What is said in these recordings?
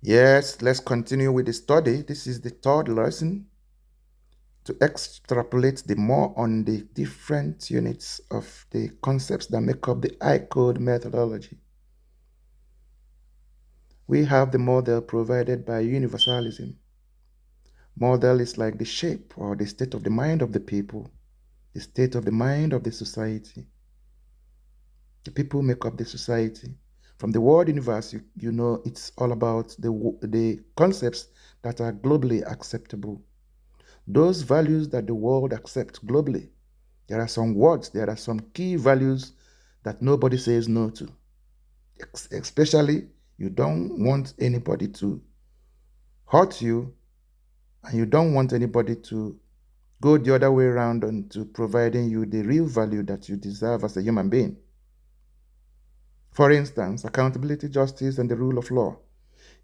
Yes, let's continue with the study. This is the third lesson to extrapolate the more on the different units of the concepts that make up the I code methodology. We have the model provided by universalism. Model is like the shape or the state of the mind of the people, the state of the mind of the society. The people make up the society. From the word universe, you know it's all about the concepts that are globally acceptable. Those values that the world accepts globally. There are some words, there are some key values that nobody says no to. Especially, you don't want anybody to hurt you, and you don't want anybody to go the other way around into providing you the real value that you deserve as a human being. For instance, accountability, justice, and the rule of law.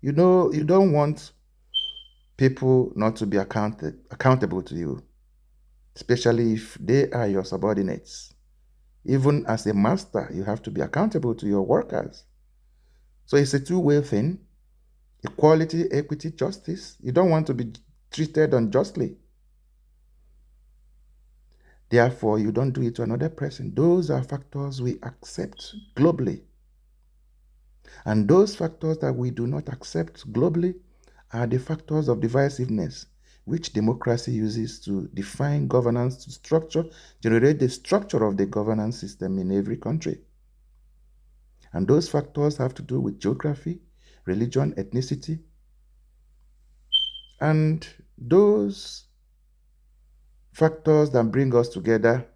You know, you don't want people not to be accountable to you, especially if they are your subordinates. Even as a master, you have to be accountable to your workers. So it's a two-way thing. Equality, equity, justice. You don't want to be treated unjustly. Therefore, you don't do it to another person. Those are factors we accept globally. And those factors that we do not accept globally are the factors of divisiveness, which democracy uses to define governance structure, generate the structure of the governance system in every country. And those factors have to do with geography, religion, ethnicity. And those factors that bring us together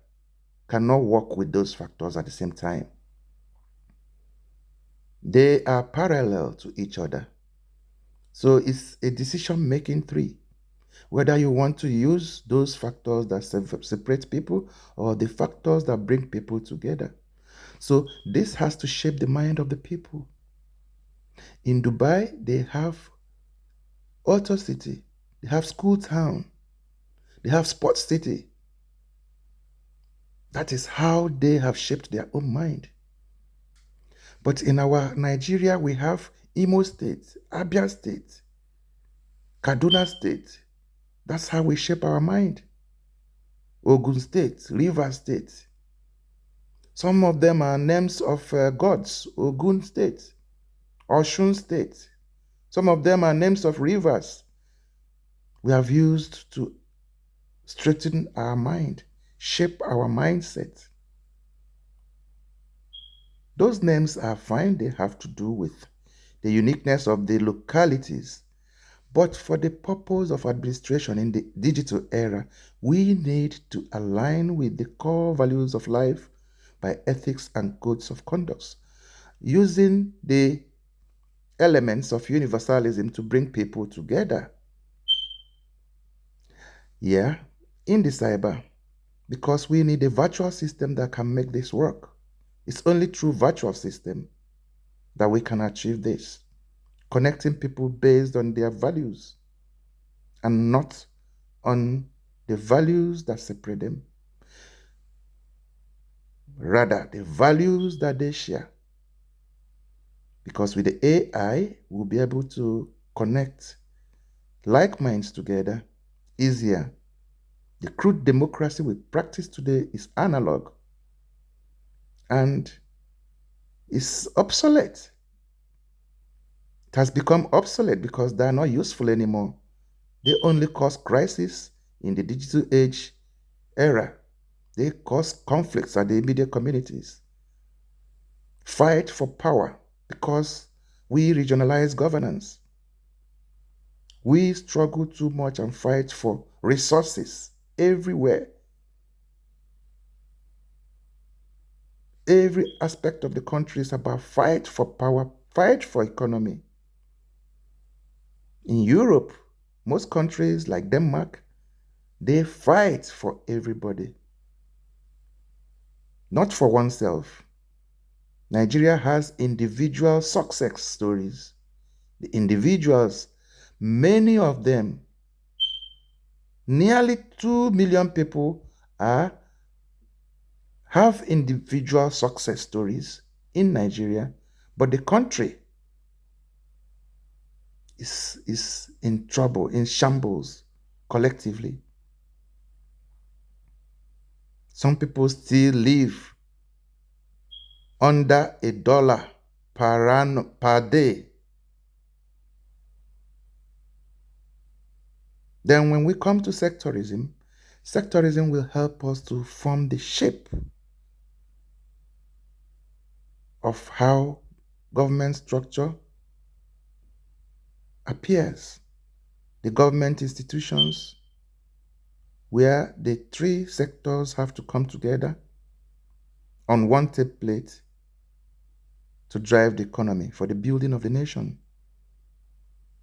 cannot work with those factors at the same time. They are parallel to each other. So it's a decision-making tree. Whether you want to use those factors that separate people or the factors that bring people together. So this has to shape the mind of the people. In Dubai, they have Auto City, they have School Town, they have Sports City. That is how they have shaped their own mind. But in our Nigeria, we have Imo State, Abia State, Kaduna State. That's how we shape our mind. Ogun State, Rivers State. Some of them are names of gods. Ogun State, Osun State. Some of them are names of rivers we have used to straighten our mind, shape our mindset. Those names are fine. They have to do with the uniqueness of the localities. But for the purpose of administration in the digital era, we need to align with the core values of life by ethics and codes of conduct, using the elements of universalism to bring people together. Yeah, in the cyber, because we need a virtual system that can make this work. It's only through virtual system that we can achieve this, connecting people based on their values and not on the values that separate them. Rather, the values that they share. Because with the AI, we'll be able to connect like minds together easier. The crude democracy we practice today is analog and is obsolete. It has become obsolete because they are not useful anymore. They only cause crisis in the digital age era. They cause conflicts at the immediate communities. Fight for power because we regionalize governance. We struggle too much and fight for resources everywhere. Every aspect of the country is about fight for power, fight for economy. In Europe, most countries like Denmark, they fight for everybody, not for oneself. Nigeria has individual success stories. The individuals, many of them, nearly 2 million people have individual success stories in Nigeria, but the country is in trouble, in shambles collectively. Some people still live under $1 per day. Then when we come to sectorism, sectorism will help us to form the shape of how government structure appears. The government institutions, where the three sectors have to come together on one template to drive the economy for the building of the nation.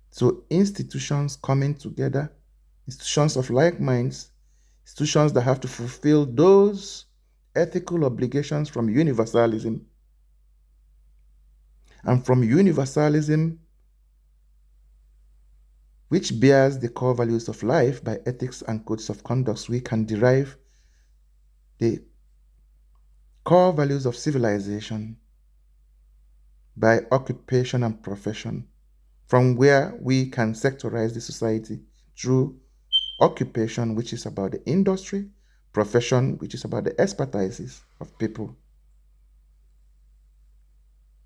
So institutions coming together, institutions of like minds, institutions that have to fulfill those ethical obligations from universalism. And from universalism, which bears the core values of life by ethics and codes of conduct, we can derive the core values of civilization by occupation and profession, from where we can sectorize the society through occupation, which is about the industry, profession, which is about the expertises of people.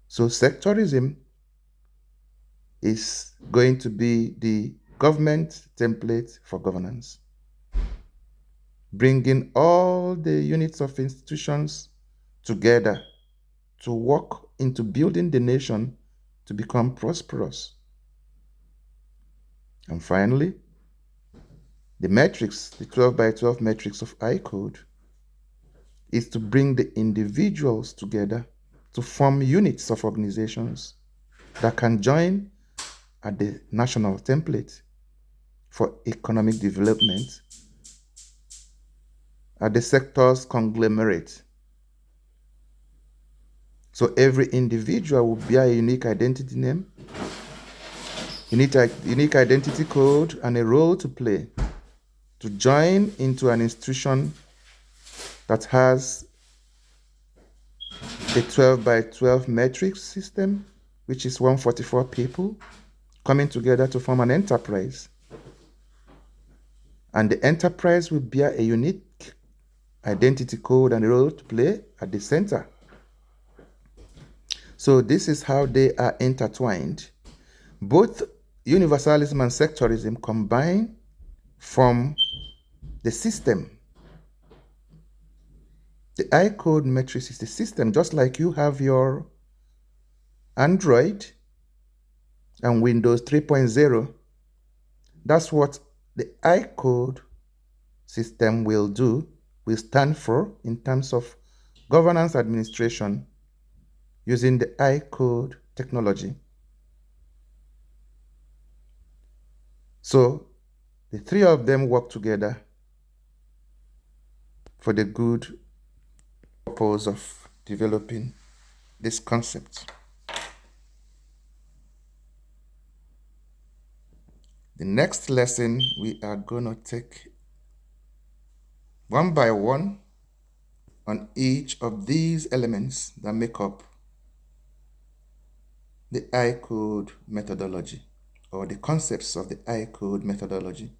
So sectorism is going to be the government template for governance, bringing all the units of institutions together to work into building the nation to become prosperous. And finally, the matrix, the 12 by 12 matrix of I-Code, is to bring the individuals together to form units of organizations that can join at the national template for economic development at the sector's conglomerate. So every individual will bear a unique identity name, unique identity code, and a role to play to join into an institution that has a 12 by 12 matrix system, which is 144 people coming together to form an enterprise. And the enterprise will bear a unique identity code and a role to play at the center. So this is how they are intertwined. Both universalism and sectorism combine from the system. The I-Code matrix is the system, just like you have your Android and Windows 3.0. That's what the I-Code system will do, will stand for in terms of governance administration using the I-Code technology. So the three of them work together for the good purpose of developing this concept. The next lesson, we are going to take one by one on each of these elements that make up the I-Code methodology, or the concepts of the I-Code methodology.